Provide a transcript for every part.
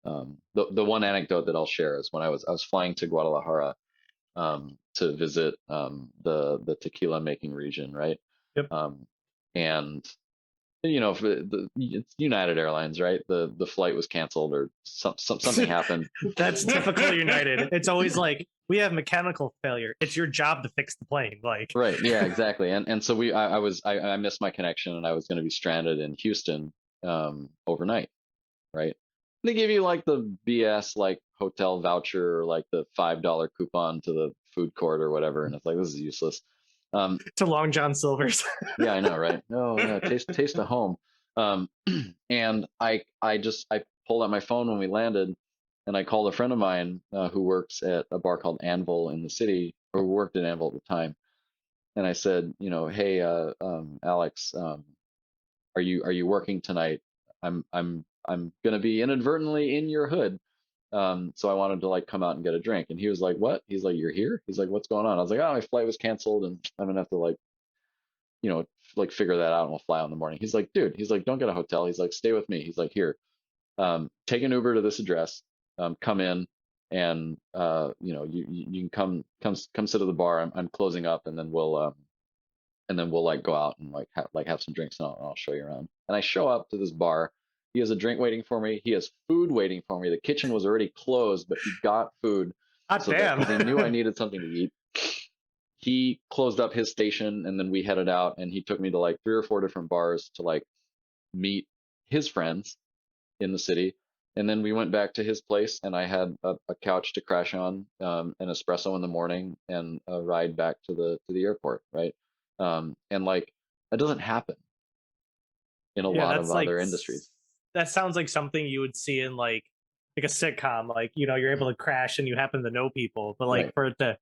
The one anecdote that I'll share is when I was flying to Guadalajara to visit the tequila making region, right? Yep. Um, and for it's United Airlines, right? The flight was canceled or something happened. That's typical United. It's always like we have mechanical failure. It's your job to fix the plane. Like, Right. Yeah, exactly. And so I missed my connection and I was going to be stranded in Houston overnight, right? They give you like the BS like hotel voucher or like the $5 coupon to the food court or whatever, and it's like this is useless. Um, to Long John Silver's. yeah, I know, right? Oh yeah, taste of home. Um, and I pulled out my phone when we landed, and I called a friend of mine who works at a bar called Anvil in the city, or worked at Anvil at the time, and I said, hey, Alex, are you working tonight? I'm gonna be inadvertently in your hood. So I wanted to like come out and get a drink. And he was like, "What?" He's like, "You're here?" He's like, "What's going on?" I was like, "Oh, my flight was canceled and I'm gonna have to like, you know, like figure that out and we'll fly out in the morning." He's like, "Dude," he's like, "Don't get a hotel." He's like, "Stay with me." He's like, "Here, take an Uber to this address, come in and you can come sit at the bar. I'm closing up and then we'll like go out and like have some drinks and I'll show you around." And I show up to this bar. He has a drink waiting for me. He has food waiting for me. The kitchen was already closed, but he got food Hot so that because he knew I damn. needed something to eat. He closed up his station and then we headed out and he took me to like three or four different bars to like meet his friends in the city. And then we went back to his place and I had a couch to crash on, an espresso in the morning and a ride back to the airport, right? And like that doesn't happen in a Yeah, lot of that's like other industries. that sounds like something you would see in like a sitcom. Like, you're able to crash and you happen to know people, but like Right. for it to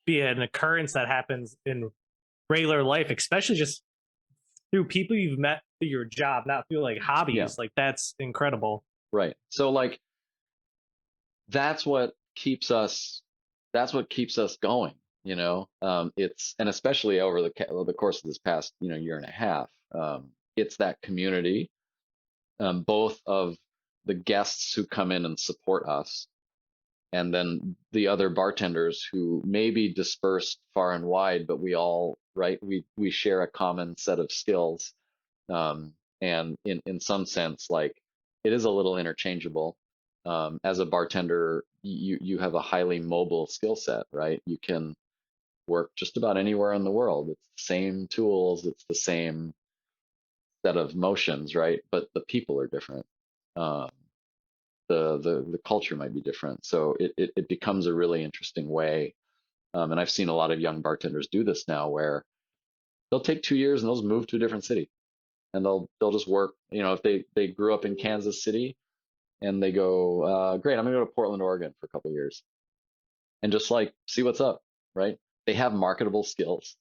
be an occurrence that happens in regular life, especially just through people you've met through your job, not through like Yeah. hobbies, like that's incredible. Right. So like that's what keeps us that's what keeps us going, it's and especially over the course of this past, year and a half. It's that community, both of the guests who come in and support us and then the other bartenders who may be dispersed far and wide, but we all, right, we share a common set of skills. And in some sense, like it is a little interchangeable. As a bartender, you have a highly mobile skill set, right? You can work just about anywhere in the world. It's the same tools, it's the same set of motions, right? But the people are different. Um, the culture might be different. So it becomes a really interesting way. And I've seen a lot of young bartenders do this now where they'll take 2 years and they'll just move to a different city and they'll just work, if they grew up in Kansas City and they go, great, I'm gonna go to Portland, Oregon for a couple of years and just like see what's up, right? They have marketable skills.